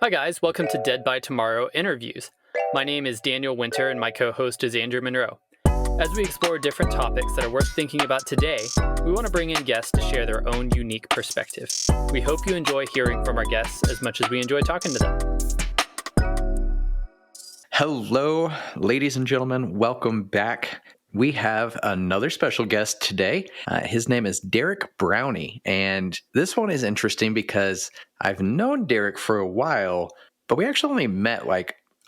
Hi, guys. Welcome to Dead by Tomorrow Interviews. My name is Daniel Winter, and my co host is Andrew Monroe. As we explore different topics that are worth thinking about today, we want to bring in guests to share their own unique perspective. We hope you enjoy hearing from our guests as much as we enjoy talking to them. Hello, ladies and gentlemen. Welcome back. We have another special guest today. His name is Derrick Brownie. And this one is interesting because I've known Derrick for a while, but we actually only met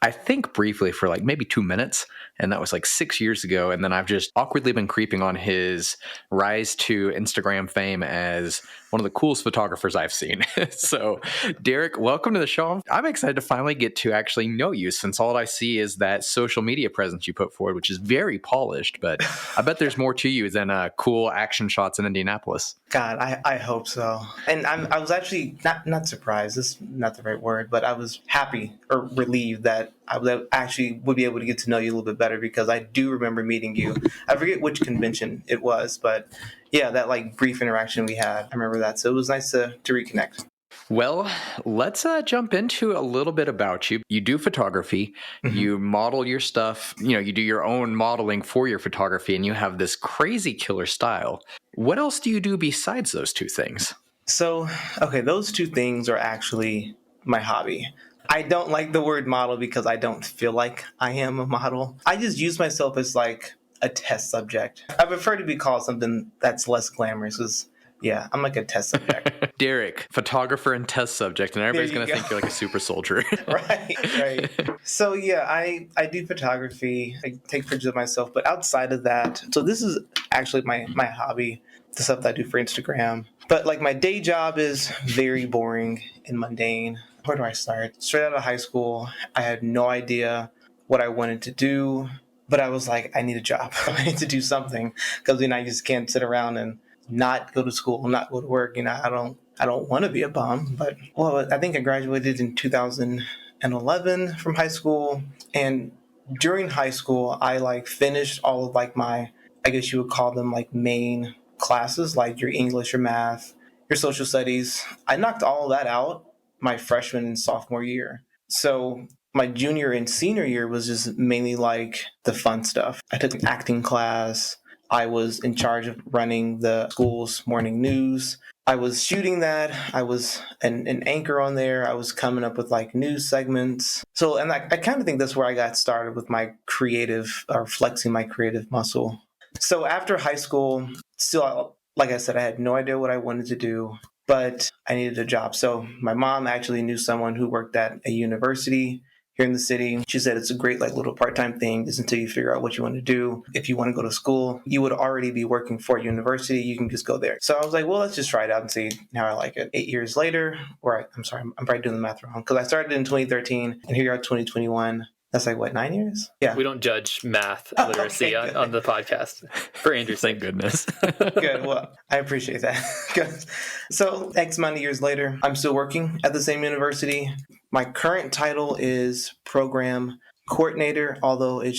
I think briefly for maybe 2 minutes. And that was 6 years ago. And then I've just awkwardly been creeping on his rise to Instagram fame as one of the coolest photographers I've seen. So, Derrick, welcome to the show. I'm excited to finally get to actually know you, since all I see is that social media presence you put forward, which is very polished, but I bet there's more to you than cool action shots in Indianapolis. God, I hope so. And I was actually not surprised. This is not the right word, but I was happy or relieved that I would be able to get to know you a little bit better, because I do remember meeting you. I forget which convention it was, but yeah, that brief interaction we had, I remember that. So it was nice to reconnect. Well, let's jump into a little bit about you. You do photography, you model your stuff, you do your own modeling for your photography, and you have this crazy killer style. What else do you do besides those two things? So, okay, those two things are actually my hobby. I don't like the word model because I don't feel like I am a model. I just use myself as a test subject. I prefer to be called something that's less glamorous, because yeah, I'm like a test subject. Derrick, photographer and test subject, and everybody's going to think you're like a super soldier. Right. So yeah, I do photography. I take pictures of myself, but outside of that, so this is actually my hobby, the stuff that I do for Instagram. But my day job is very boring and mundane. Where do I start? Straight out of high school, I had no idea what I wanted to do, but I was like, I need a job. I need to do something, because I just can't sit around and not go to school, not go to work. I don't want to be a bum, but I think I graduated in 2011 from high school. And during high school, I finished all of my, I guess you would call them main classes, like your English, your math, your social studies. I knocked all of that out my freshman and sophomore year. So my junior and senior year was just mainly the fun stuff. I took an acting class. I was in charge of running the school's morning news. I was shooting that. I was an anchor on there. I was coming up with news segments. So, and I kind of think that's where I got started with my creative, or flexing my creative muscle. So after high school, still, like I said, I had no idea what I wanted to do, but I needed a job. So my mom actually knew someone who worked at a university here in the city. She said it's a great little part-time thing, just until you figure out what you want to do. If you want to go to school, you would already be working for a university. You can just go there. So I was like, well, let's just try it out and see how I like it. 8 years later, I'm sorry, I'm probably doing the math wrong, because I started in 2013 and here you are 2021. That's 9 years? Yeah. We don't judge math literacy on the podcast, for Andrew's Thank goodness. Good. Well, I appreciate that. So X amount of years later, I'm still working at the same university. My current title is program coordinator, although it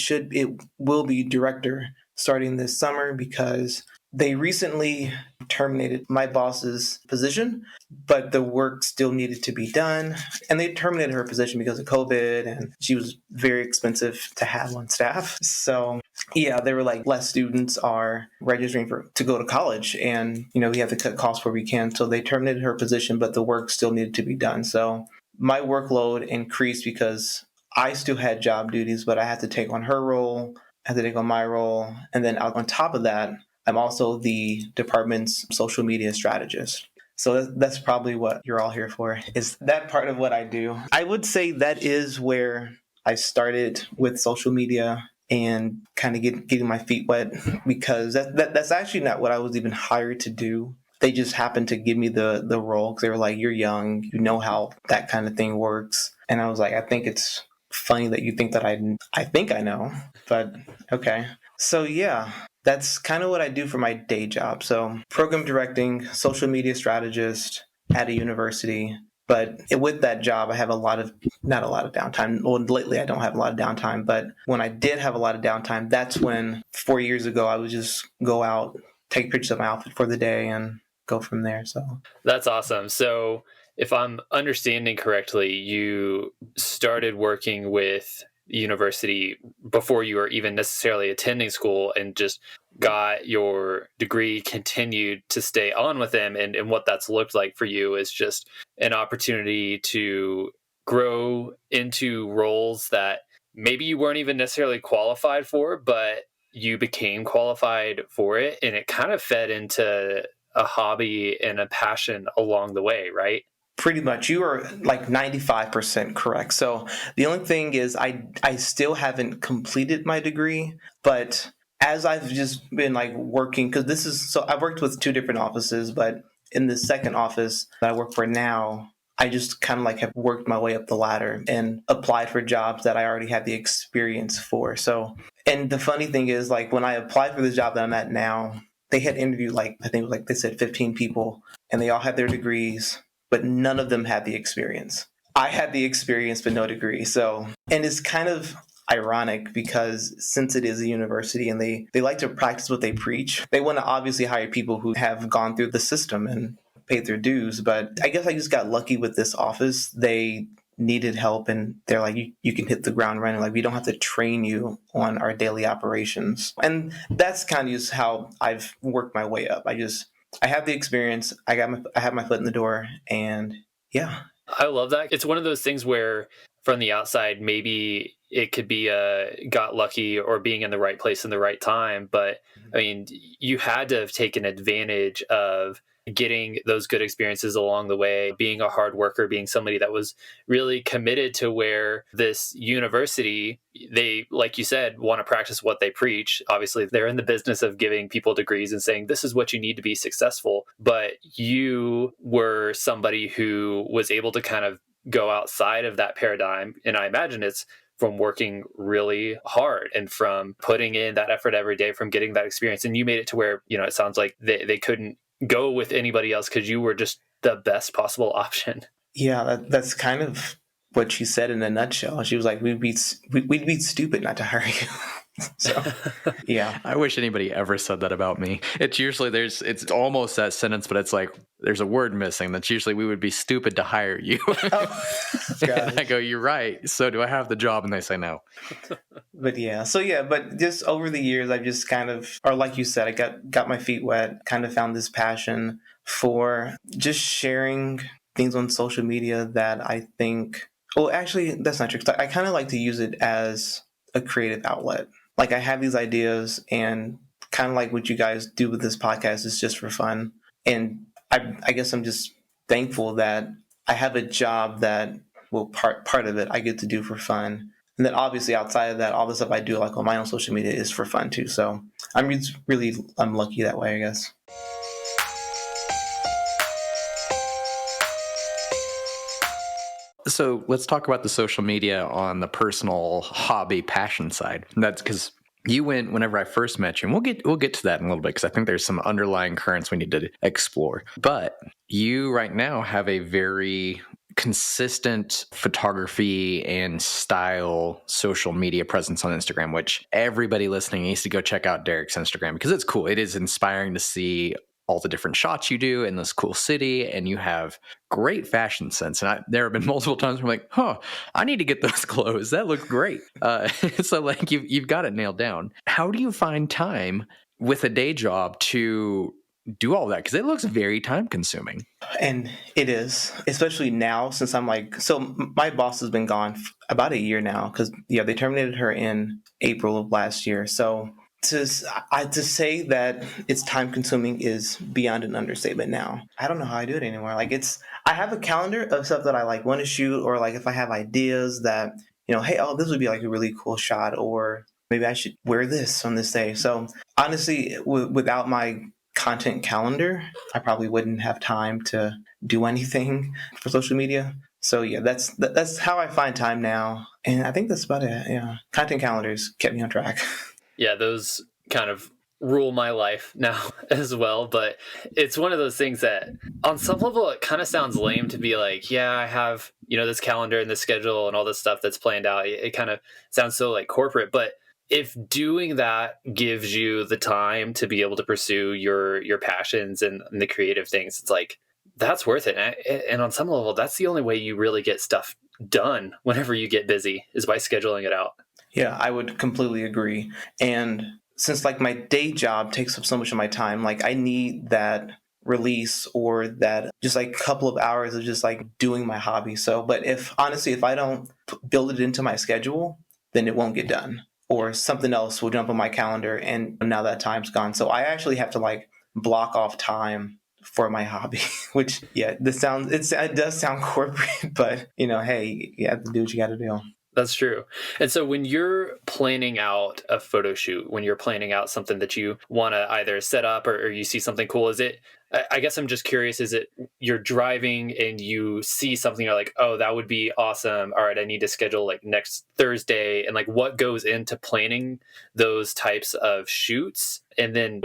will be director starting this summer, because they recently terminated my boss's position, but the work still needed to be done. And they terminated her position because of COVID, and she was very expensive to have on staff. So yeah, they were less students are registering to go to college, and we have to cut costs where we can. So they terminated her position, but the work still needed to be done. So my workload increased because I still had job duties, but I had to take on her role, I had to take on my role. And then on top of that, I'm also the department's social media strategist. So that's probably what you're all here for, is that part of what I do. I would say that is where I started with social media and kind of getting my feet wet, because that's actually not what I was even hired to do. They just happened to give me the role, because they were like, you're young, you know how that kind of thing works. And I was like, I think it's funny that you think that I think I know, but okay. So yeah, that's kind of what I do for my day job. So program directing, social media strategist at a university. But with that job, I have not a lot of downtime. Well, lately I don't have a lot of downtime, but when I did have a lot of downtime, that's when 4 years ago, I would just go out, take pictures of my outfit for the day and go from there. So that's awesome. So if I'm understanding correctly, you started working with university before you were even necessarily attending school and just got your degree, continued to stay on with them. And what that's looked like for you is just an opportunity to grow into roles that maybe you weren't even necessarily qualified for, but you became qualified for it. And it kind of fed into a hobby and a passion along the way, right? Pretty much. You are like 95% correct. So the only thing is I still haven't completed my degree, but as I've just been like working, because this is, so I've worked with two different offices, but in the second office that I work for now, I just kind of like have worked my way up the ladder and applied for jobs that I already had the experience for. So, and the funny thing is, like, when I applied for the job that I'm at now, they had interviewed, like, I think like they said 15 people, and they all had their degrees, but none of them had the experience. I had the experience, but no degree. So, and it's kind of ironic because since it is a university and they like to practice what they preach, they want to obviously hire people who have gone through the system and paid their dues. But I guess I just got lucky with this office. They needed help and they're like, you can hit the ground running. Like, we don't have to train you on our daily operations. And that's kind of just how I've worked my way up. I have the experience. I have my foot in the door, and yeah. I love that. It's one of those things where from the outside, maybe it could be got lucky or being in the right place in the right time. But I mean, you had to have taken advantage of getting those good experiences along the way, being a hard worker, being somebody that was really committed to where this university, they, like you said, want to practice what they preach. Obviously, they're in the business of giving people degrees and saying, this is what you need to be successful. But you were somebody who was able to kind of go outside of that paradigm. And I imagine it's from working really hard and from putting in that effort every day, from getting that experience. And you made it to where, it sounds like they couldn't go with anybody else because you were just the best possible option. Yeah, that's kind of what she said in a nutshell. She was like, we'd be stupid not to hire you. So, yeah. I wish anybody ever said that about me. It's usually it's almost that sentence, but it's like there's a word missing. That's usually we would be stupid to hire you. And I go, you're right. So do I have the job? And they say no. But yeah, but just over the years, I've just kind of, or like you said, I got my feet wet, kind of found this passion for just sharing things on social media that I think, well, actually, that's not true. I kind of like to use it as a creative outlet. Like, I have these ideas, and kind of like what you guys do with this podcast is just for fun. And I guess I'm just thankful that I have a job that, well, part of it I get to do for fun. And then obviously outside of that, all the stuff I do like on my own social media is for fun too. So I'm lucky that way, I guess. So let's talk about the social media on the personal hobby passion side. That's because you went whenever I first met you, and we'll get to that in a little bit because I think there's some underlying currents we need to explore. But you right now have a very consistent photography and style social media presence on Instagram, which everybody listening needs to go check out Derrick's Instagram because it's cool. It is inspiring to see all the different shots you do in this cool city, and you have great fashion sense. And there have been multiple times where I'm like, I need to get those clothes. That looks great. So like you've got it nailed down. How do you find time with a day job to do all that? Because it looks very time consuming. And it is, especially now since I'm like, so my boss has been gone about a year now because they terminated her in April of last year. So to say that it's time consuming is beyond an understatement now. I don't know how I do it anymore. Like, I have a calendar of stuff that I like want to shoot, or like if I have ideas that, hey, this would be like a really cool shot, or maybe I should wear this on this day. So honestly, without my content calendar, I probably wouldn't have time to do anything for social media. So yeah, that's how I find time now. And I think that's about it. Yeah. Content calendars kept me on track. Yeah, those kind of rule my life now as well. But it's one of those things that on some level, it kind of sounds lame to be like, yeah, I have, this calendar and this schedule and all this stuff that's planned out. It kind of sounds so like corporate, but if doing that gives you the time to be able to pursue your passions and the creative things, it's like, That's worth it. And on some level, that's the only way you really get stuff done whenever you get busy is by scheduling it out. Yeah, I would completely agree. And since like my day job takes up so much of my time, like I need that release or that just like couple of hours of just like doing my hobby. So, but if honestly, if I don't build it into my schedule, then it won't get done. Or something else will jump on my calendar and now that time's gone. So I actually have to like block off time for my hobby, which yeah, it does sound corporate, but you know, hey, you have to do what you got to do. That's true. And so when you're planning out a photo shoot, when you're planning out something that you want to either set up or you see something cool, is it, I guess I'm just curious, is it you're driving and you see something, you're like, oh, that would be awesome. All right, I need to schedule like next Thursday. And like what goes into planning those types of shoots? And then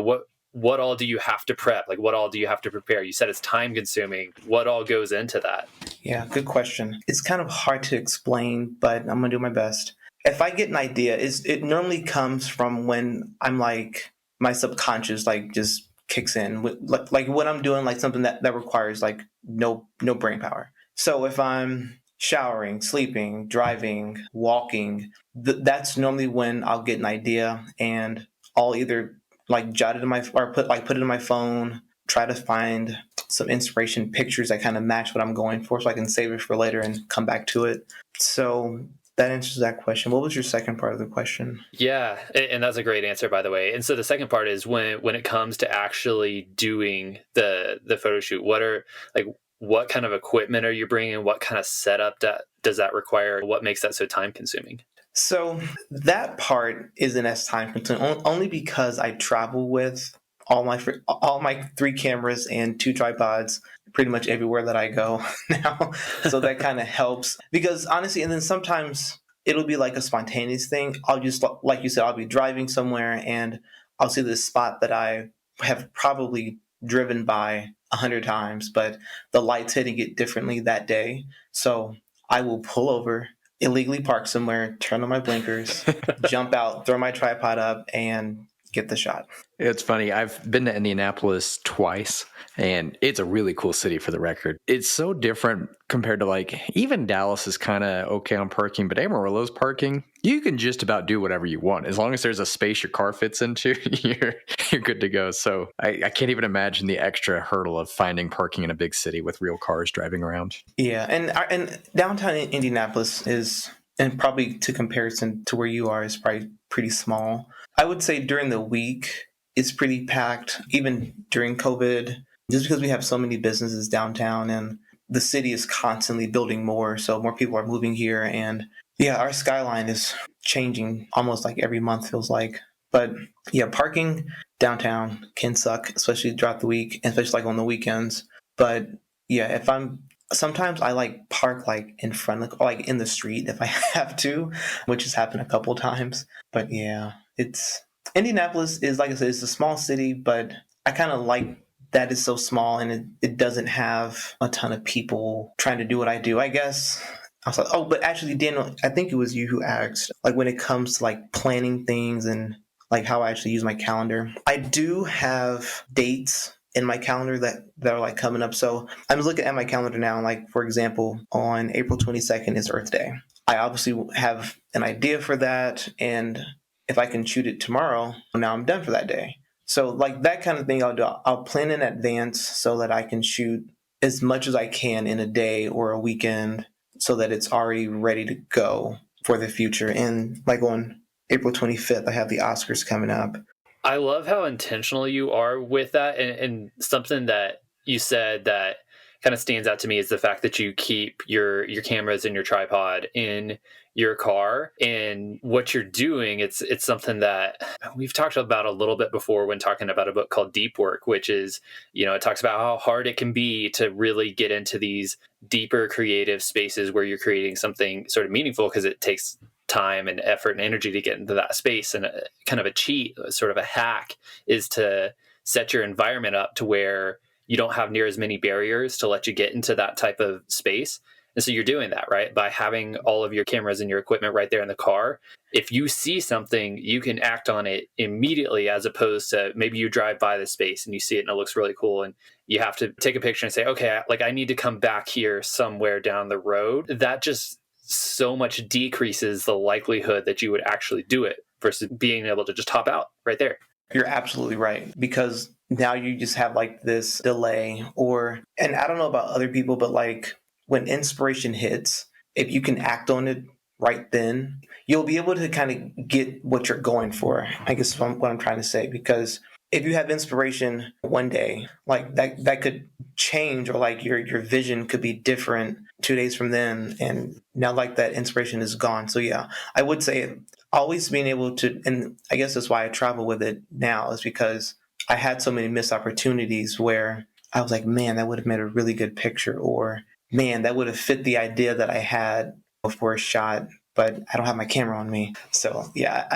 what all do you have to prep? Like what all do you have to prepare? You said it's time consuming. What all goes into that? Yeah, good question. It's kind of hard to explain, but I'm gonna do my best. If I get an idea, it normally comes from when I'm like my subconscious like just kicks in with like what I'm doing, like something that requires like no brain power. So if I'm showering, sleeping, driving, walking, that's normally when I'll get an idea and I'll either like jot it in my or put it in my phone, try to find some inspiration pictures that kind of match what I'm going for so I can save it for later and come back to it. So that answers that question. What was your second part of the question? Yeah, and that's a great answer, by the way. And so the second part is when it comes to actually doing the photo shoot, what kind of equipment are you bringing? What kind of setup does that require? What makes that so time consuming? So that part isn't as time consuming only because I travel with all my 3 cameras and 2 tripods pretty much everywhere that I go now. So that kind of helps because honestly, and then sometimes it'll be like a spontaneous thing. I'll just, like you said, I'll be driving somewhere and I'll see this spot that I have probably driven by 100 times, but the light's hitting it differently that day. So I will pull over, illegally park somewhere, turn on my blinkers, jump out, throw my tripod up, and get the shot. It's funny. I've been to Indianapolis twice, and it's a really cool city for the record. It's so different compared to like even Dallas is kind of okay on parking, but Amarillo's parking, you can just about do whatever you want as long as there's a space your car fits into. You're good to go. So I can't even imagine the extra hurdle of finding parking in a big city with real cars driving around. Yeah, and downtown Indianapolis is, and probably to comparison to where you are, is probably pretty small. I would say during the week, it's pretty packed, even during COVID, just because we have so many businesses downtown and the city is constantly building more. So more people are moving here. And yeah, our skyline is changing almost like every month, feels like. But yeah, parking downtown can suck, especially throughout the week, and especially like on the weekends. But yeah, sometimes I like park like in front of, like in the street if I have to, which has happened a couple times. But yeah, Indianapolis is, like I said, it's a small city, but I kind of like that it's so small and it doesn't have a ton of people trying to do what I do. I guess I was like, oh, but actually, Daniel, I think it was you who asked, like when it comes to like planning things and like how I actually use my calendar. I do have dates in my calendar that are like coming up. So I'm looking at my calendar now. Like, for example, on April 22nd is Earth Day. I obviously have an idea for that. And if I can shoot it tomorrow, now I'm done for that day. So like that kind of thing I'll do. I'll plan in advance so that I can shoot as much as I can in a day or a weekend so that it's already ready to go for the future. And like on April 25th, I have the Oscars coming up. I love how intentional you are with that. And something that you said that kind of stands out to me is the fact that you keep your cameras and your tripod in your car, and what you're doing, it's something that we've talked about a little bit before when talking about a book called Deep Work, which is, it talks about how hard it can be to really get into these deeper creative spaces where you're creating something sort of meaningful, because it takes time and effort and energy to get into that space. And kind of a cheat, sort of a hack, is to set your environment up to where you don't have near as many barriers to let you get into that type of space. And so you're doing that, right? By having all of your cameras and your equipment right there in the car. If you see something, you can act on it immediately, as opposed to maybe you drive by the space and you see it and it looks really cool. And you have to take a picture and say, okay, I need to come back here somewhere down the road. That just so much decreases the likelihood that you would actually do it versus being able to just hop out right there. You're absolutely right, because now you just have like this delay, and I don't know about other people, but like when inspiration hits, if you can act on it right then, you'll be able to kind of get what you're going for, I guess is what I'm trying to say. Because if you have inspiration one day, like that could change, or like your vision could be different 2 days from then, and now like that inspiration is gone. So yeah, I would say always being able to, and I guess that's why I travel with it now, is because I had so many missed opportunities where I was like, man, that would have made a really good picture, or man, that would have fit the idea that I had before a shot, but I don't have my camera on me. So yeah,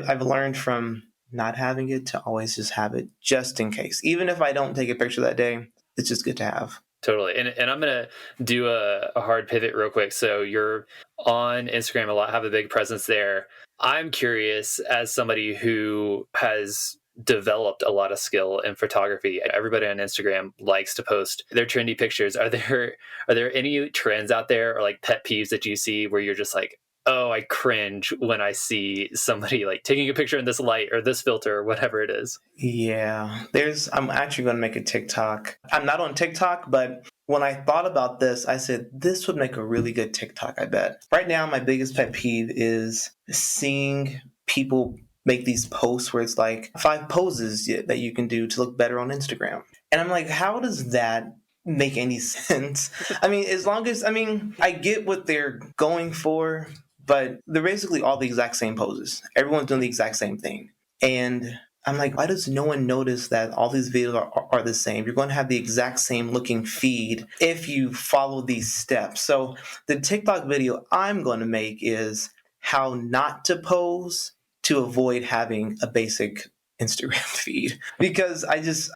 I've learned from not having it to always just have it just in case. Even if I don't take a picture that day, it's just good to have. Totally. And I'm going to do a hard pivot real quick. So you're on Instagram a lot, have a big presence there. I'm curious, as somebody who has developed a lot of skill in photography, everybody on Instagram likes to post their trendy pictures. Are there any trends out there, or like pet peeves that you see where you're just like, oh, I cringe when I see somebody like taking a picture in this light or this filter or whatever it is? Yeah, I'm actually going to make a TikTok. I'm not on TikTok, but when I thought about this, I said, this would make a really good TikTok, I bet. Right now, my biggest pet peeve is seeing people make these posts where it's like 5 poses that you can do to look better on Instagram. And I'm like, how does that make any sense? I mean, I get what they're going for, but they're basically all the exact same poses. Everyone's doing the exact same thing. And I'm like, why does no one notice that all these videos are the same? You're going to have the exact same looking feed if you follow these steps. So the TikTok video I'm going to make is how not to pose to avoid having a basic Instagram feed, because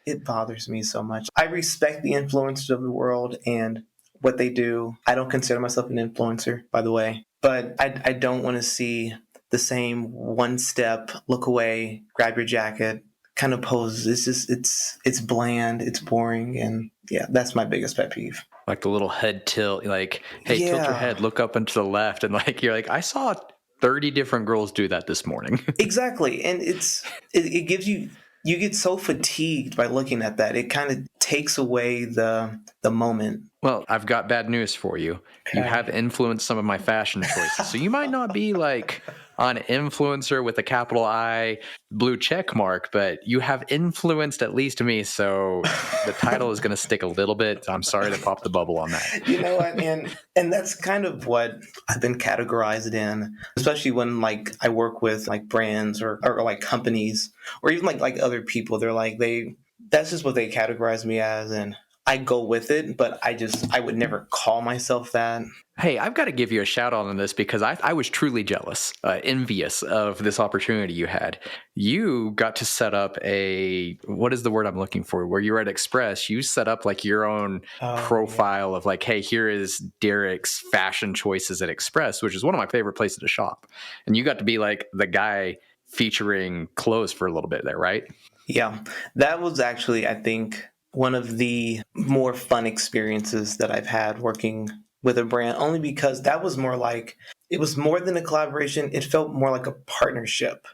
it bothers me so much. I respect the influencers of the world and what they do. I don't consider myself an influencer, by the way, but I don't want to see the same one step, look away, grab your jacket kind of poses. It's bland, it's boring, and yeah, that's my biggest pet peeve. Like the little head tilt, like, hey, tilt your head, look up and to the left, and like you're like, I saw 30 different girls do that this morning. Exactly. And it gives you get so fatigued by looking at that. It kind of takes away the moment. Well, I've got bad news for you. Okay. You have influenced some of my fashion choices. So you might not be like an influencer with a capital I blue check mark, but you have influenced at least me. So the title is going to stick a little bit. I'm sorry to pop the bubble on that. You know what? And that's kind of what I've been categorized in, especially when like I work with like brands or like companies or even like other people. They're like, that's just what they categorize me as. And I go with it, but I would never call myself that. Hey, I've got to give you a shout out on this because I was truly jealous, envious of this opportunity you had. You got to set up what is the word I'm looking for? Where you were at Express, you set up like your own profile of like, hey, here is Derrick's fashion choices at Express, which is one of my favorite places to shop. And you got to be like the guy featuring clothes for a little bit there, right? Yeah, that was actually, I think, one of the more fun experiences that I've had working with a brand, only because that was more like, it was more than a collaboration. It felt more like a partnership.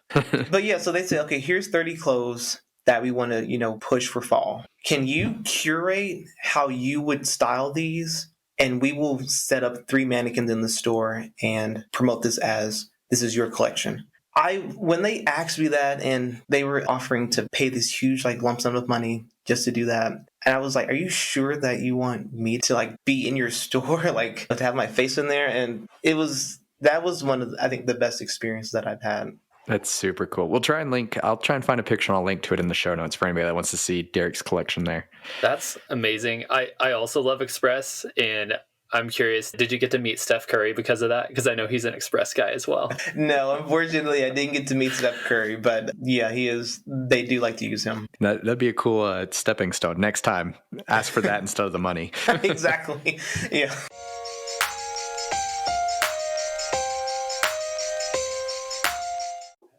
But yeah, so they say, okay, here's 30 clothes that we want to, push for fall. Can you curate how you would style these? And we will set up 3 mannequins in the store and promote this as, this is your collection. When they asked me that and they were offering to pay this huge like lump sum of money just to do that, and I was like, are you sure that you want me to like be in your store, like to have my face in there? And that was one of I think the best experiences that I've had. That's super cool. I'll try and find a picture and I'll link to it in the show notes for anybody that wants to see Derrick's collection there. That's amazing. I also love Express, and I'm curious, did you get to meet Steph Curry because of that? Because I know he's an Express guy as well. No, unfortunately, I didn't get to meet Steph Curry, but yeah, he is. They do like to use him. That'd be a cool stepping stone. Next time, ask for that instead of the money. Exactly. Yeah.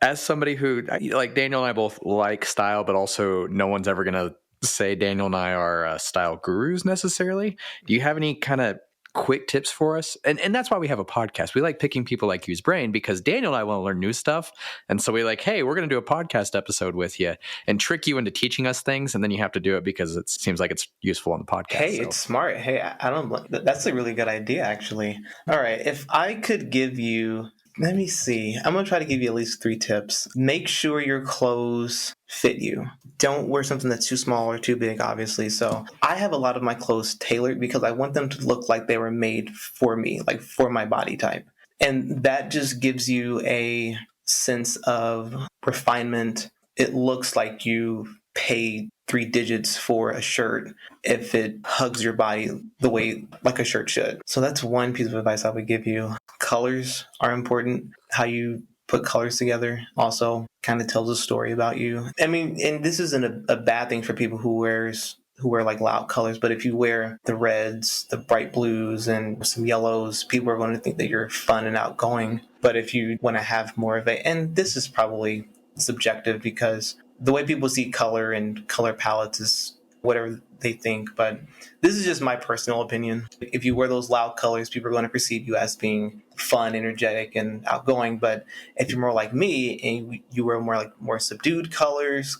as somebody who, like Daniel and I both like style, but also no one's ever going to say Daniel and I are style gurus necessarily. Do you have any kind of quick tips for us? And that's why we have a podcast. We like picking people like you's brain because Daniel and I want to learn new stuff. And so we like, hey, we're going to do a podcast episode with you and trick you into teaching us things. And then you have to do it because it seems like it's useful on the podcast. Hey, it's smart. Hey, I don't. That's a really good idea, actually. All right, if I could give you, let me see. I'm gonna try to give you at least 3 tips. Make sure your clothes fit you. Don't wear something that's too small or too big, obviously. So I have a lot of my clothes tailored because I want them to look like they were made for me, like for my body type. And that just gives you a sense of refinement. It looks like you paid 3 digits for a shirt if it hugs your body the way like a shirt should. So that's one piece of advice I would give you. Colors are important. How you put colors together also kind of tells a story about you. I mean, and this isn't a bad thing for people who wear like loud colors, but if you wear the reds, the bright blues, and some yellows, people are going to think that you're fun and outgoing. But if you want to have more of and this is probably subjective because the way people see color and color palettes is whatever they think, but this is just my personal opinion. If you wear those loud colors, people are going to perceive you as being fun, energetic, and outgoing. But if you're more like me and you wear more subdued colors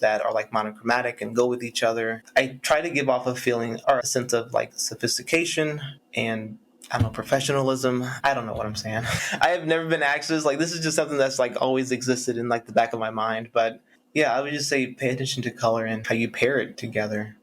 that are like monochromatic and go with each other, I try to give off a feeling or a sense of like sophistication and I don't know, professionalism. I don't know what I'm saying. I have never been anxious. Like this is just something that's like always existed in like the back of my mind. But yeah, I would just say pay attention to color and how you pair it together.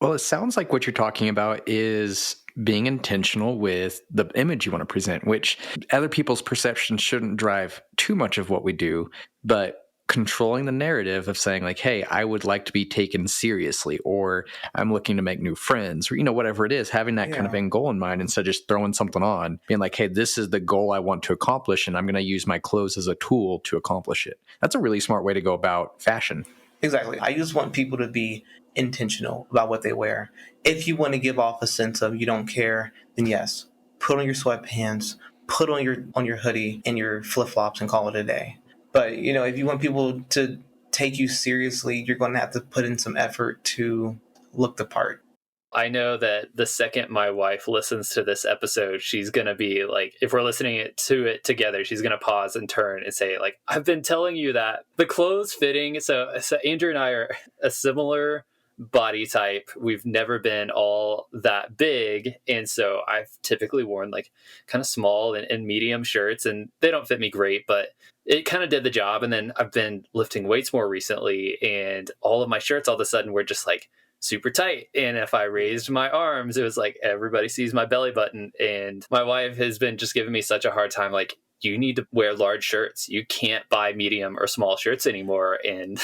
Well, it sounds like what you're talking about is being intentional with the image you want to present, which other people's perceptions shouldn't drive too much of what we do, but controlling the narrative of saying like, hey, I would like to be taken seriously, or I'm looking to make new friends, or, whatever it is, having that kind of end goal in mind instead of just throwing something on, being like, hey, this is the goal I want to accomplish, and I'm going to use my clothes as a tool to accomplish it. That's a really smart way to go about fashion. Exactly. I just want people to be intentional about what they wear. If you want to give off a sense of you don't care, then yes, put on your sweatpants, put on your hoodie and your flip-flops and call it a day. But, if you want people to take you seriously, you're going to have to put in some effort to look the part. I know that the second my wife listens to this episode, she's going to be like, if we're listening to it together, she's going to pause and turn and say, like, I've been telling you that the clothes fitting. So Andrew and I are a similar body type. We've never been all that big. And so I've typically worn like kind of small and medium shirts, and they don't fit me great, but it kind of did the job. And then I've been lifting weights more recently, and all of my shirts all of a sudden were just like super tight. And if I raised my arms, it was like everybody sees my belly button. And my wife has been just giving me such a hard time. Like, you need to wear large shirts. You can't buy medium or small shirts anymore. And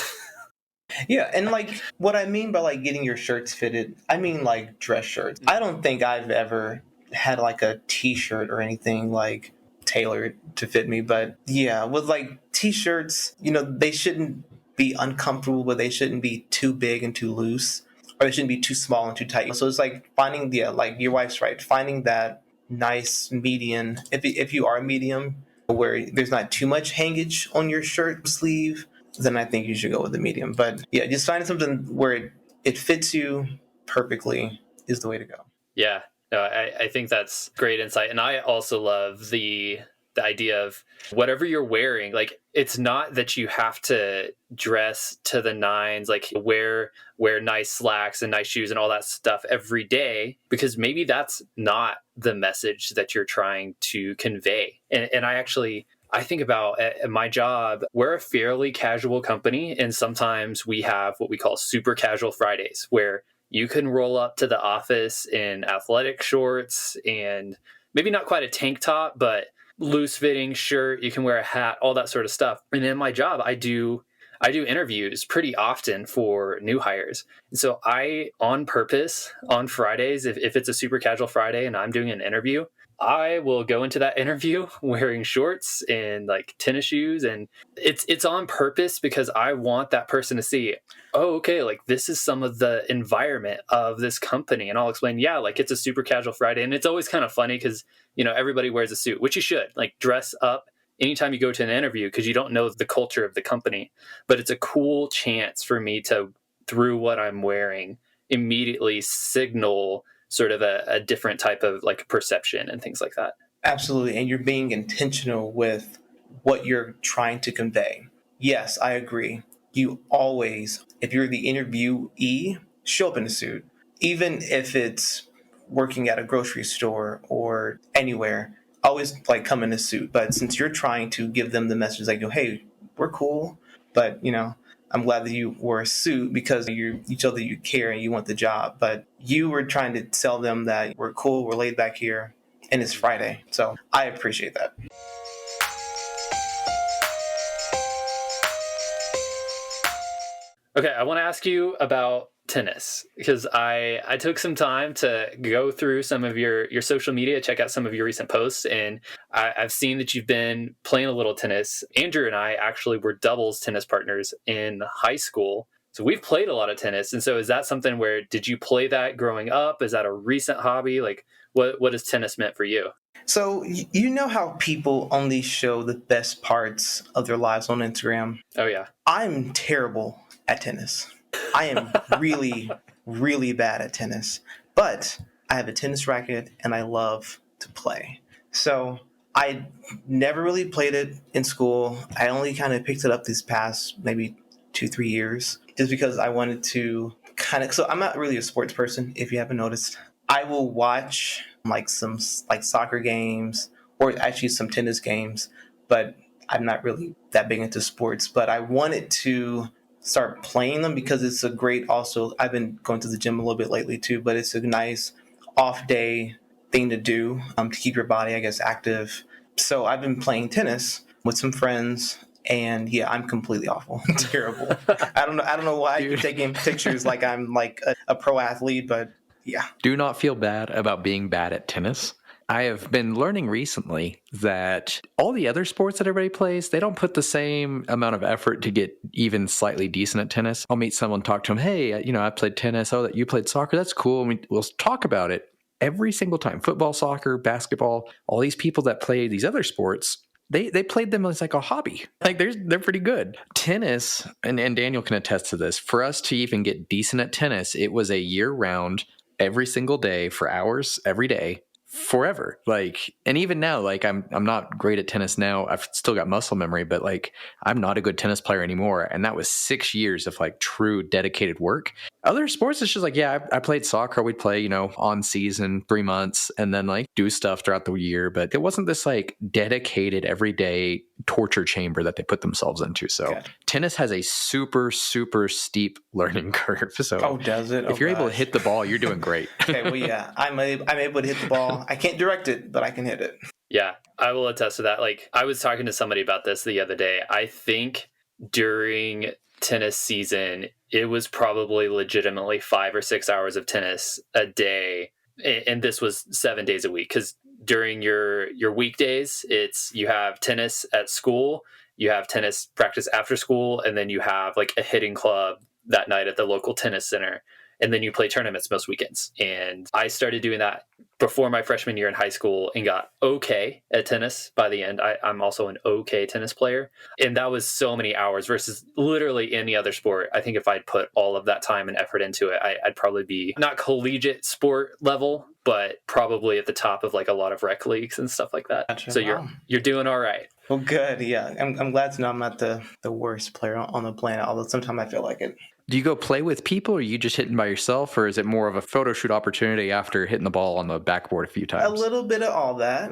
yeah, and like what I mean by like getting your shirts fitted, I mean like dress shirts. I don't think I've ever had like a t-shirt or anything like tailored to fit me. But yeah, with like t-shirts, they shouldn't be uncomfortable, but they shouldn't be too big and too loose, or they shouldn't be too small and too tight. So it's like finding like your wife's right, finding that nice median. If you are medium, where there's not too much hangage on your shirt sleeve, then I think you should go with the medium. But yeah, just finding something where it fits you perfectly is the way to go. Yeah, no, I think that's great insight. And I also love the idea of whatever you're wearing, like, it's not that you have to dress to the nines, like wear nice slacks and nice shoes and all that stuff every day, because maybe that's not the message that you're trying to convey. And I think about at my job, we're a fairly casual company, and sometimes we have what we call super casual Fridays, where you can roll up to the office in athletic shorts and maybe not quite a tank top, but loose fitting shirt. You can wear a hat, all that sort of stuff. And in my job, I do interviews pretty often for new hires. And so I, on purpose, on Fridays, if it's a super casual Friday and I'm doing an interview, I will go into that interview wearing shorts and like tennis shoes. And it's on purpose because I want that person to see, oh, okay, like this is some of the environment of this company. And I'll explain, yeah, like it's a super casual Friday. And it's always kind of funny because, everybody wears a suit, which you should, like, dress up anytime you go to an interview, because you don't know the culture of the company, but it's a cool chance for me to, through what I'm wearing, immediately signal sort of a different type of like perception and things like that. Absolutely. And you're being intentional with what you're trying to convey. Yes, I agree. You always, if you're the interviewee, show up in a suit. Even if it's working at a grocery store or anywhere, always like come in a suit. But since you're trying to give them the message like, hey, we're cool, but I'm glad that you wore a suit because you show that you care and you want the job. But you were trying to tell them that we're cool, we're laid back here, and it's Friday. So I appreciate that. Okay, I want to ask you about tennis because I took some time to go through some of your social media, check out some of your recent posts, and I've seen that you've been playing a little tennis. Andrew and I actually were doubles tennis partners in high school. So we've played a lot of tennis. And so is that something where, did you play that growing up? Is that a recent hobby? Like what has tennis meant for you? So you know how people only show the best parts of their lives on Instagram? Oh, yeah. I'm terrible at tennis. I am really, really bad at tennis. But I have a tennis racket and I love to play. So I never really played it in school. I only kind of picked it up these past maybe 2-3 years just because I wanted to so I'm not really a sports person, if you haven't noticed. I will watch like some like soccer games or actually some tennis games, but I'm not really that big into sports. But I wanted to start playing them because it's a great, also I've been going to the gym a little bit lately too, but it's a nice off day thing to do to keep your body, I guess, active. So I've been playing tennis with some friends. And yeah, I'm completely awful. Terrible. I don't know why you're taking pictures like I'm like a pro athlete, but yeah. Do not feel bad about being bad at tennis. I have been learning recently that all the other sports that everybody plays, they don't put the same amount of effort to get even slightly decent at tennis. I'll meet someone, talk to them, hey, I played tennis. Oh, that you played soccer. That's cool. And we'll talk about it every single time. Football, soccer, basketball, all these people that play these other sports, they played them as like a hobby. Like they're pretty good. Tennis, and Daniel can attest to this, for us to even get decent at tennis, it was a year round, every single day for hours, every day, forever. Like, and even now, like I'm not great at tennis now. I've still got muscle memory, but like I'm not a good tennis player anymore. And that was 6 years of like true dedicated work. Other sports, it's just like, yeah, I played soccer. We'd play, on season 3 months and then like do stuff throughout the year. But it wasn't this like dedicated everyday torture chamber that they put themselves into. So tennis has a super, super steep learning curve. So does it? If you're able to hit the ball, you're doing great. Okay, well, yeah, I'm able to hit the ball. I can't direct it, but I can hit it. Yeah, I will attest to that. Like, I was talking to somebody about this the other day. I think during tennis season, it was probably legitimately 5 or 6 hours of tennis a day. And this was 7 days a week. Because during your weekdays, you have tennis at school, you have tennis practice after school, and then you have like a hitting club that night at the local tennis center. And then you play tournaments most weekends. And I started doing that before my freshman year in high school and got okay at tennis by the end. I'm also an okay tennis player. And that was so many hours versus literally any other sport. I think if I'd put all of that time and effort into it, I'd probably be not collegiate sport level, but probably at the top of like a lot of rec leagues and stuff like that. Gotcha. So you're doing all right. Well, good. Yeah. I'm glad to know I'm not the worst player on the planet, although sometimes I feel like it. Do you go play with people, or are you just hitting by yourself, or is it more of a photo shoot opportunity after hitting the ball on the backboard a few times? A little bit of all that.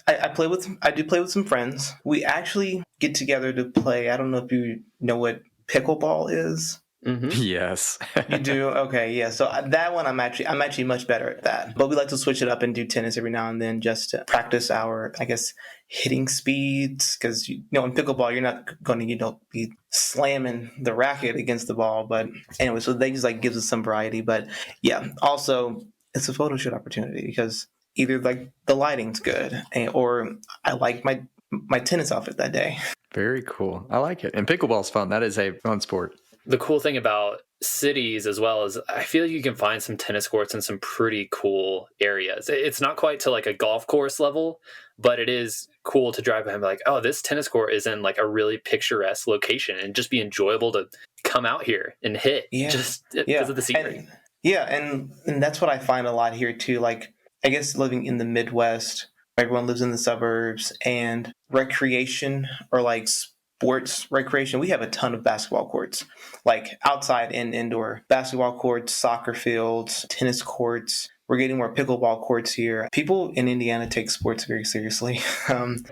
I do play with some friends. We actually get together to play. I don't know if you know what pickleball is. Mm-hmm. Yes. You do? Okay, yeah. So that one I'm actually much better at that. But we like to switch it up and do tennis every now and then just to practice our, I guess, hitting speeds. Because in pickleball you're not going to be slamming the racket against the ball. But anyway, so they just like gives us some variety. But yeah, also it's a photo shoot opportunity because either like the lighting's good or I like my tennis outfit that day. Very cool. I like it. And pickleball's fun. That is a fun sport. the cool thing about cities as well is I feel like you can find some tennis courts in some pretty cool areas. It's not quite to like a golf course level, but it is cool to drive by and be like, oh, this tennis court is in like a really picturesque location and just be enjoyable to come out here and hit just because of the scenery. And that's what I find a lot here too. Like, I guess living in the Midwest, everyone lives in the suburbs, and recreation or like sports recreation, we have a ton of basketball courts, like outside and indoor basketball courts, soccer fields, tennis courts. We're getting more pickleball courts here. People in Indiana take sports very seriously.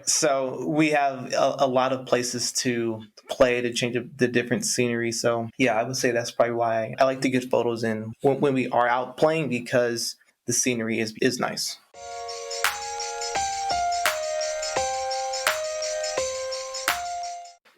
So we have a lot of places to play, to change up the different scenery. So yeah, I would say that's probably why I like to get photos in when we are out playing, because the scenery is nice.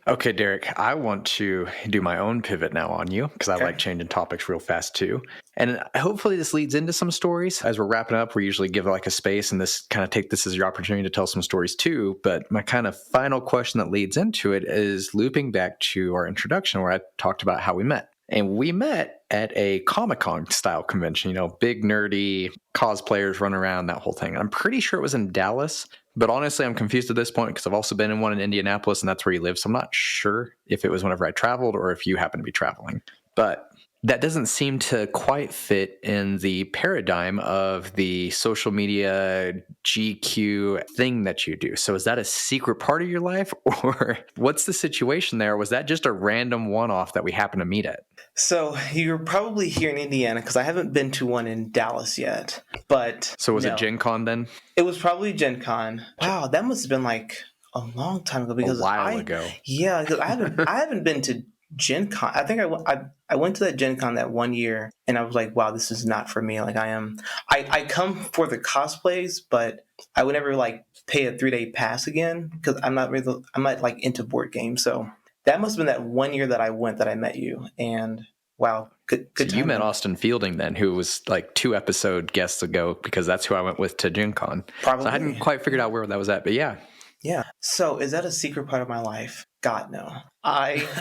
Okay, Derrick, I want to do my own pivot now on you because I like changing topics real fast too. And hopefully this leads into some stories. As we're wrapping up, we usually give like a space and this kind of take this as your opportunity to tell some stories too. But my kind of final question that leads into it is looping back to our introduction where I talked about how we met. And we met at a Comic-Con style convention, big nerdy cosplayers running around, that whole thing. I'm pretty sure it was in Dallas, but honestly, I'm confused at this point because I've also been in one in Indianapolis and that's where you live. So I'm not sure if it was whenever I traveled or if you happen to be traveling. But that doesn't seem to quite fit in the paradigm of the social media GQ thing that you do. So is that a secret part of your life, or what's the situation there? Was that just a random one-off that we happen to meet at? So you're probably here in Indiana because I haven't been to one in Dallas yet. But so was it Gen Con then? It was probably Gen Con. Wow, that must have been like a long time ago. Because a while ago. Yeah, because I haven't been to Gen Con. I think I went to that Gen Con that one year, and I was like, wow, this is not for me. Like I come for the cosplays, but I would never like pay a 3-day pass again because I'm not like into board games. So that must have been that one year that I went that I met you. And wow, good. So you met Austin Fielding then, who was like 2 episode guests ago, because that's who I went with to Gen Con. Probably. So I hadn't quite figured out where that was at, but yeah. Yeah. So is that a secret part of my life? God, no.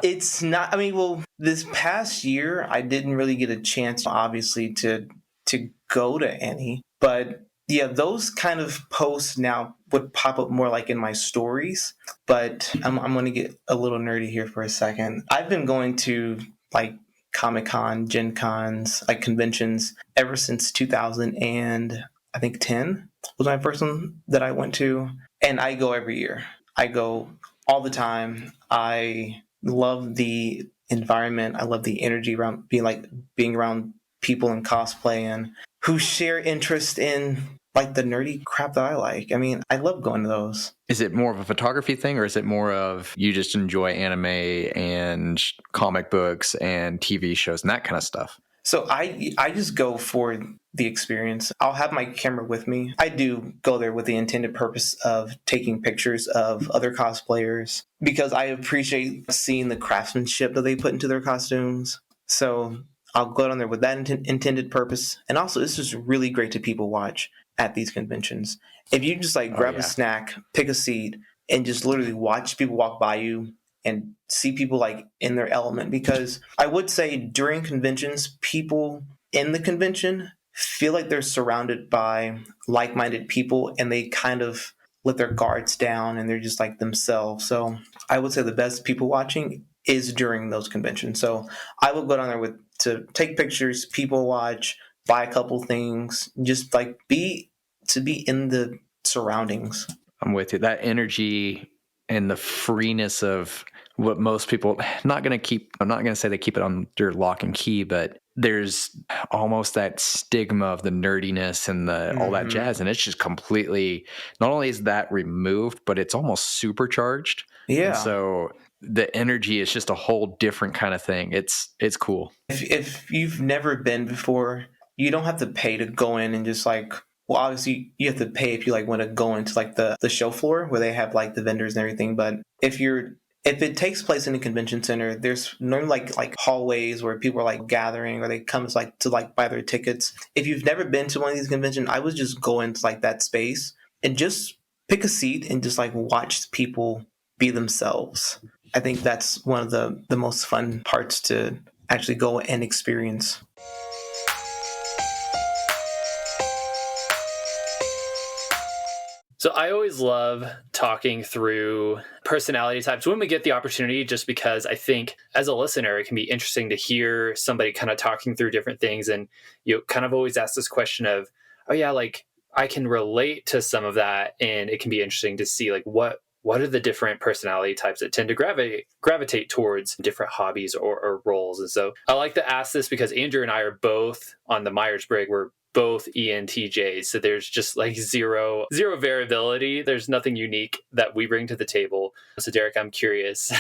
It's not. I mean, well, this past year, I didn't really get a chance, obviously, to go to any. But yeah, those kind of posts now would pop up more like in my stories. But I'm going to get a little nerdy here for a second. I've been going to like Comic-Con, Gen Cons, like conventions ever since 2000 and I think 10 was my first one that I went to. And I go every year. I go all the time. I love the environment. I love the energy around being around people in cosplay and who share interest in like the nerdy crap that I like. I mean, I love going to those. Is it more of a photography thing, or is it more of you just enjoy anime and comic books and TV shows and that kind of stuff? So I just go for the experience. I'll have my camera with me. I do go there with the intended purpose of taking pictures of other cosplayers because I appreciate seeing the craftsmanship that they put into their costumes. So I'll go down there with that intended purpose. And also, it's just really great to people watch at these conventions. If you just like grab a snack, pick a seat, and just literally watch people walk by you and see people like in their element, because I would say during conventions, people in the convention feel like they're surrounded by like-minded people and they kind of let their guards down and they're just like themselves. So I would say the best people watching is during those conventions. So I will go down there to take pictures, people watch, buy a couple things, just like be in the surroundings. I'm with you. That energy and the freeness of what most people I'm not going to say they keep it under lock and key, but there's almost that stigma of the nerdiness and all that jazz. And it's just completely, not only is that removed, but it's almost supercharged. Yeah. And so the energy is just a whole different kind of thing. It's cool. If you've never been before, you don't have to pay to go in and just like, well, obviously you have to pay if you like want to go into like the show floor where they have like the vendors and everything. But if it takes place in a convention center, there's normally like hallways where people are like gathering or they come to buy their tickets. If you've never been to one of these conventions, I would just go into like that space and just pick a seat and just like watch people be themselves. I think that's one of the most fun parts to actually go and experience. So I always love talking through personality types when we get the opportunity, just because I think as a listener, it can be interesting to hear somebody kind of talking through different things. And you kind of always ask this question of, oh yeah, like I can relate to some of that. And it can be interesting to see like what are the different personality types that tend to gravitate towards different hobbies or roles. And so I like to ask this because Andrew and I are both on the Myers-Briggs. We're both ENTJs. So there's just like zero variability. There's nothing unique that we bring to the table. So Derrick, I'm curious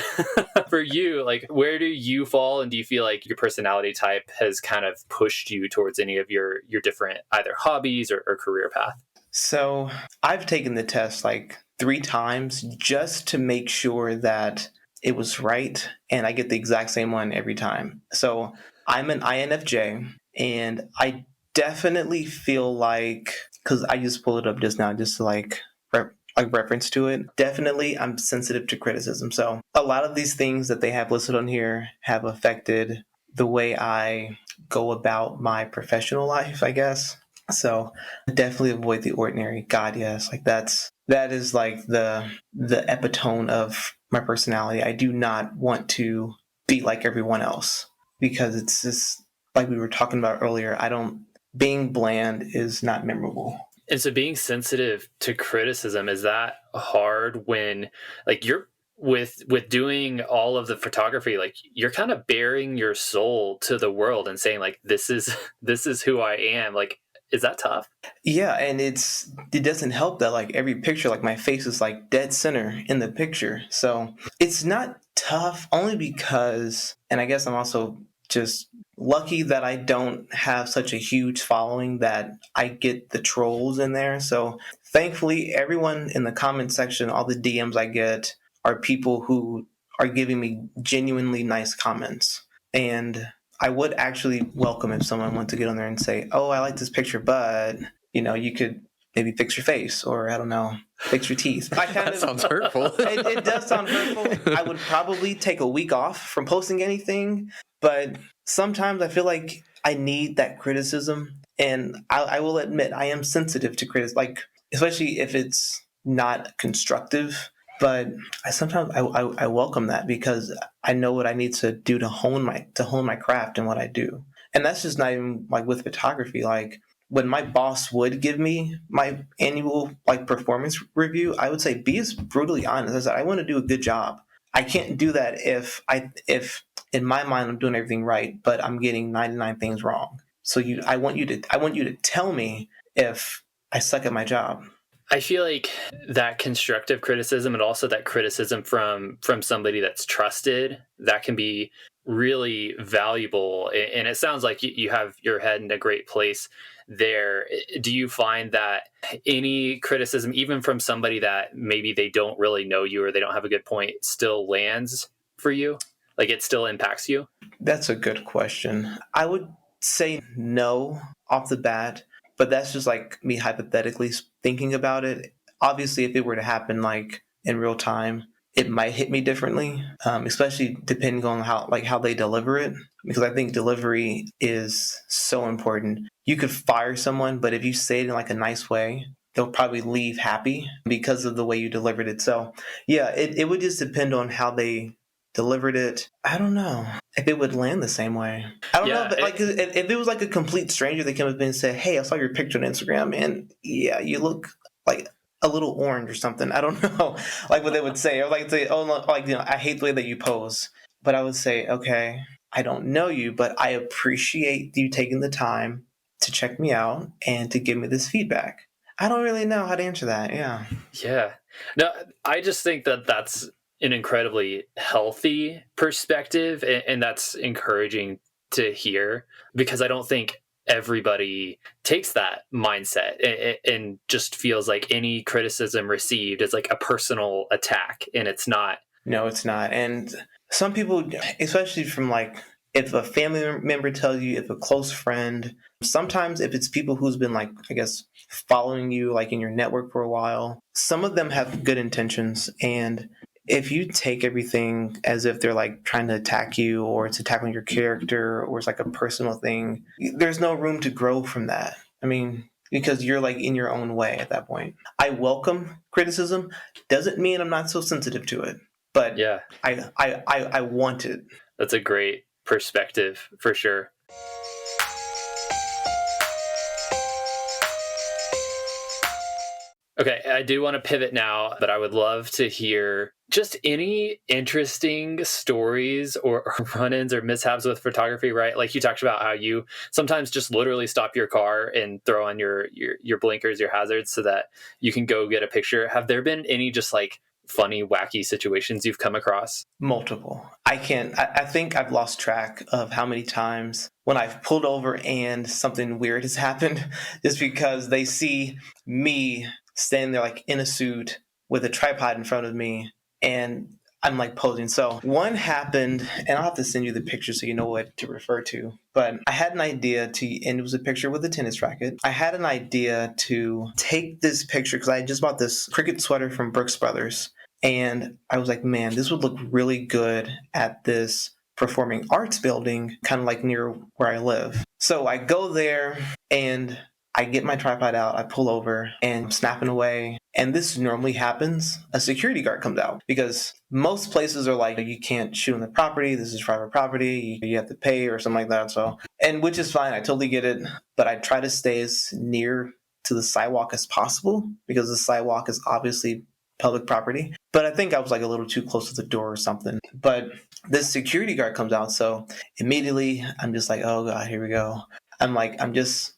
for you, like where do you fall? And do you feel like your personality type has kind of pushed you towards any of your different either hobbies or career path? So I've taken the test like 3 times just to make sure that it was right and I get the exact same one every time. So I'm an INFJ, and I definitely feel like, because I just pulled it up just now just to like reference to it, definitely I'm sensitive to criticism. So a lot of these things that they have listed on here have affected the way I go about my professional life, I guess. So definitely avoid the ordinary. God, yes. Like that is like the epitome of my personality. I do not want to be like everyone else, because it's just like we were talking about earlier. Being bland is not memorable. And so being sensitive to criticism, is that hard when like you're with doing all of the photography, like you're kind of bearing your soul to the world and saying like, this is who I am. Like, is that tough? Yeah, and it doesn't help that like every picture, like my face is like dead center in the picture. So it's not tough only because, and I guess I'm also just lucky that I don't have such a huge following that I get the trolls in there. So thankfully, everyone in the comment section, all the DMs I get are people who are giving me genuinely nice comments. And I would actually welcome if someone wanted to get on there and say, oh, I like this picture, but you could maybe fix your face, or I don't know, fix your teeth. That sounds hurtful. It does sound hurtful. I would probably take a week off from posting anything, but sometimes I feel like I need that criticism, and I will admit I am sensitive to criticism, like especially if it's not constructive. But sometimes I welcome that, because I know what I need to do to hone my craft and what I do. And that's just not even like with photography. Like when my boss would give me my annual like performance review, I would say be as brutally honest. I said I want to do a good job. I can't do that if in my mind I'm doing everything right, but I'm getting 99 things wrong. So I want you to tell me if I suck at my job. I feel like that constructive criticism and also that criticism from somebody that's trusted, that can be really valuable. And it sounds like you have your head in a great place there. Do you find that any criticism, even from somebody that maybe they don't really know you or they don't have a good point, still lands for you? Like it still impacts you? That's a good question. I would say no off the bat, but that's just like me hypothetically thinking about it. Obviously, if it were to happen like in real time, it might hit me differently, especially depending on how they deliver it, because I think delivery is so important. You could fire someone, but if you say it in like a nice way, they'll probably leave happy because of the way you delivered it. So yeah, it would just depend on how they delivered it. I don't know if it would land the same way. I don't know, but like if it was like a complete stranger that came up and said, "Hey, I saw your picture on Instagram, and yeah, you look like a little orange or something." I don't know, like what they would say, or like say, "Oh, like I hate the way that you pose." But I would say, "Okay, I don't know you, but I appreciate you taking the time to check me out and to give me this feedback." I don't really know how to answer that. Yeah. Yeah. No, I just think that that's an incredibly healthy perspective, and that's encouraging to hear, because I don't think everybody takes that mindset and just feels like any criticism received is like a personal attack, and it's not. No, it's not. And some people, especially from like, if a family member tells you, if a close friend, sometimes if it's people who's been like, I guess, following you like in your network for a while, some of them have good intentions, and if you take everything as if they're like trying to attack you or it's attacking your character or it's like a personal thing, there's no room to grow from that. I mean, because you're like in your own way at that point. I welcome criticism. Doesn't mean I'm not so sensitive to it, but Yeah, I want it. that's a great perspective for sure. Okay, I do want to pivot now, but I would love to hear just any interesting stories or run-ins or mishaps with photography, right? Like you talked about how you sometimes just literally stop your car and throw on your blinkers, your hazards so that you can go get a picture. Have there been any just like funny, wacky situations you've come across? Multiple. I think I've lost track of how many times when I've pulled over and something weird has happened just because they see me standing there like in a suit with a tripod in front of me and I'm like posing. So one happened, and I'll have to send you the picture so you know what to refer to. But I had an idea and it was a picture with a tennis racket. I had an idea to take this picture because I just bought this cricket sweater from Brooks Brothers. And I was like, man, this would look really good at this performing arts building, kind of like near where I live. So I go there and I get my tripod out, I pull over and I'm snapping away. And this normally happens. A security guard comes out because most places are like, you can't shoot on the property. This is private property. You have to pay or something like that. So, and which is fine. I totally get it. But I try to stay as near to the sidewalk as possible because the sidewalk is obviously public property. But I think I was like a little too close to the door or something. But this security guard comes out. So immediately I'm just like, oh God, here we go. I'm just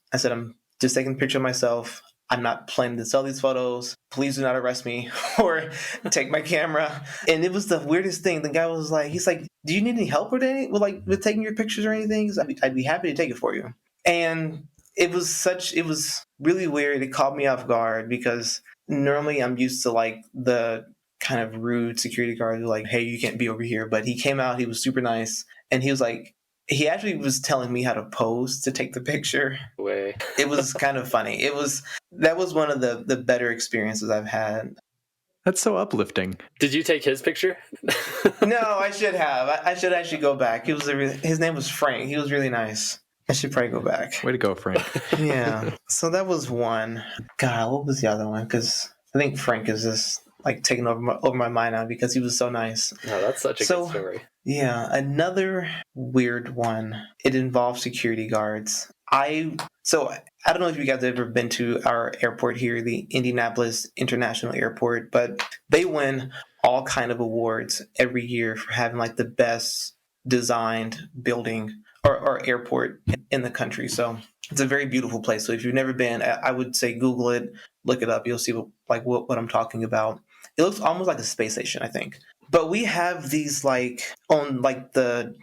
taking a picture of myself. I'm not planning to sell these photos. Please do not arrest me or take my camera. And it was the weirdest thing. The guy was like, he's like, do you need any help with with taking your pictures or anything? I'd be happy to take it for you. And it was really weird. It caught me off guard because normally I'm used to like the kind of rude security guard who like, hey, you can't be over here. But he came out, he was super nice. And he was like, he actually was telling me how to pose to take the picture. Way. It was kind of funny. That was one of the better experiences I've had. That's so uplifting. Did you take his picture? No, I should have. I should actually go back. His name was Frank. He was really nice. I should probably go back. Way to go, Frank. Yeah. So that was one. God, what was the other one? Because I think Frank is just like taking over my mind now because he was so nice. No, that's such a good story. Yeah, another weird one. It involves security guards. I don't know if you guys have ever been to our airport here, the Indianapolis International Airport, but they win all kind of awards every year for having like the best designed building or airport in the country. So it's a very beautiful place. So if you've never been, I would say Google it, look it up. You'll see what I'm talking about. It looks almost like a space station, I think. But we have these like on like the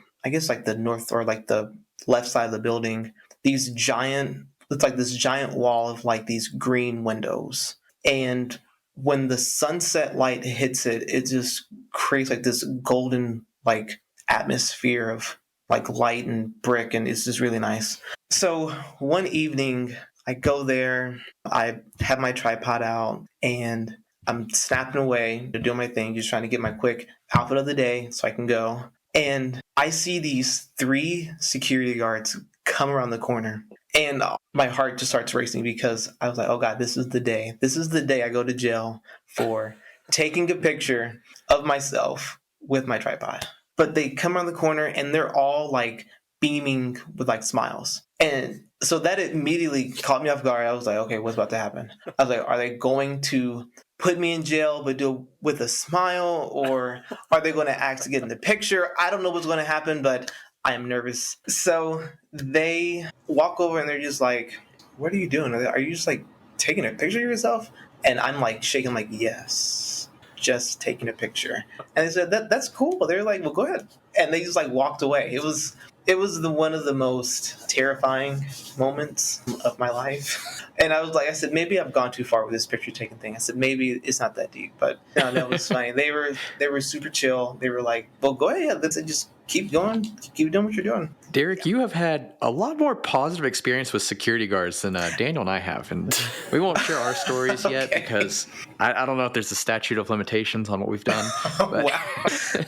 north or like the left side of the building, it's like this giant wall of like these green windows. And when the sunset light hits it, it just creates like this golden like atmosphere of like light and brick, and it's just really nice. So one evening I go there, I have my tripod out and I'm snapping away, doing my thing, just trying to get my quick outfit of the day so I can go. And I see these 3 security guards come around the corner. And my heart just starts racing because I was like, oh God, this is the day. This is the day I go to jail for taking a picture of myself with my tripod. But they come around the corner and they're all like beaming with like smiles. And so that immediately caught me off guard. I was like, okay, what's about to happen? I was like, are they going to put me in jail but do it with a smile, or are they going to actually get in the picture? I don't know what's going to happen, but I am nervous. So they walk over and they're just like, what are you doing? Are you just like taking a picture of yourself? And I'm like shaking like, yes, just taking a picture. And they said, that's cool. They're like, well, go ahead. And they just like walked away. It was It was one of the most terrifying moments of my life. And I said, maybe I've gone too far with this picture taking thing. I said, maybe it's not that deep. But no, that was funny. They were super chill. They were like, well, go ahead. Let's just keep going. Keep doing what you're doing. Derrick, you have had a lot more positive experience with security guards than Daniel and I have. And we won't share our stories yet because I don't know if there's a statute of limitations on what we've done. But, Wow.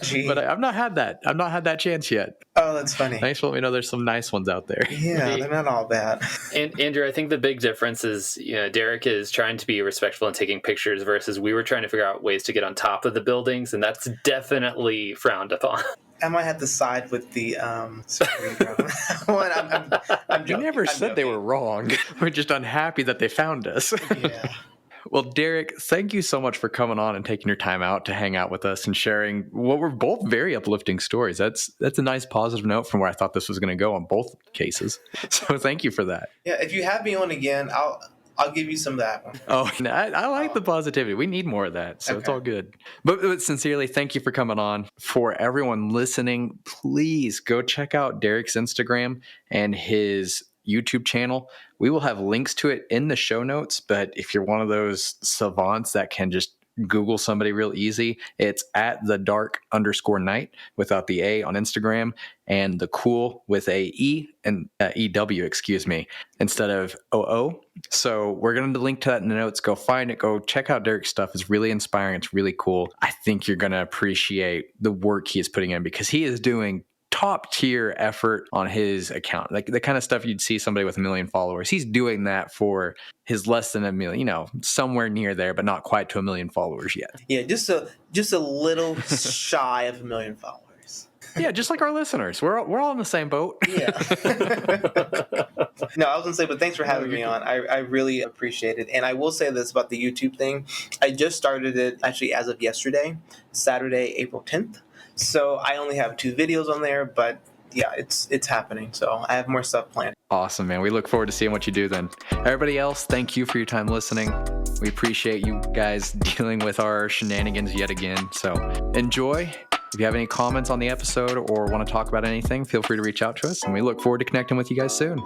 Gee. but I've not had that. I've not had that chance yet. Oh, that's funny. Thanks for letting me know there's some nice ones out there. Yeah, they're not all bad. And Andrew, I think the big difference is, Derrick is trying to be respectful and taking pictures versus we were trying to figure out ways to get on top of the buildings, and that's definitely frowned upon. I might have to side with the security guard. I'm You joking. never I'm said they joking. were wrong. We're just unhappy that they found us. Yeah. Well, Derrick, thank you so much for coming on and taking your time out to hang out with us and sharing what were both very uplifting stories. That's a nice positive note from where I thought this was going to go on both cases. So thank you for that. Yeah, if you have me on again, I'll give you some of that one. Oh, I like the positivity. We need more of that. So it's Okay. all good. But sincerely, thank you for coming on. For everyone listening, please go check out Derrick's Instagram and his YouTube channel. We will have links to it in the show notes, but if you're one of those savants that can just Google somebody real easy, it's at the dark_night without the A on Instagram, and the cool with a E and EW, excuse me, instead of OO. So we're going to link to that in the notes. Go find it. Go check out Derrick's stuff. It's really inspiring. It's really cool. I think you're going to appreciate the work he is putting in because he is doing top tier effort on his account, like the kind of stuff you'd see somebody with 1 million followers. He's doing that for his less than 1 million, somewhere near there, but not quite to 1 million followers yet. Yeah, just a little shy of 1 million followers. Yeah, just like our listeners, we're all in the same boat. Yeah. No, I was gonna say, but thanks for having me on. I really appreciate it. And I will say this about the YouTube thing. I just started it actually as of yesterday, Saturday, April 10th. So I only have 2 videos on there, but yeah, it's happening. So I have more stuff planned. Awesome, man. We look forward to seeing what you do then. Everybody else, thank you for your time listening. We appreciate you guys dealing with our shenanigans yet again. So enjoy. If you have any comments on the episode or want to talk about anything, feel free to reach out to us, and we look forward to connecting with you guys soon.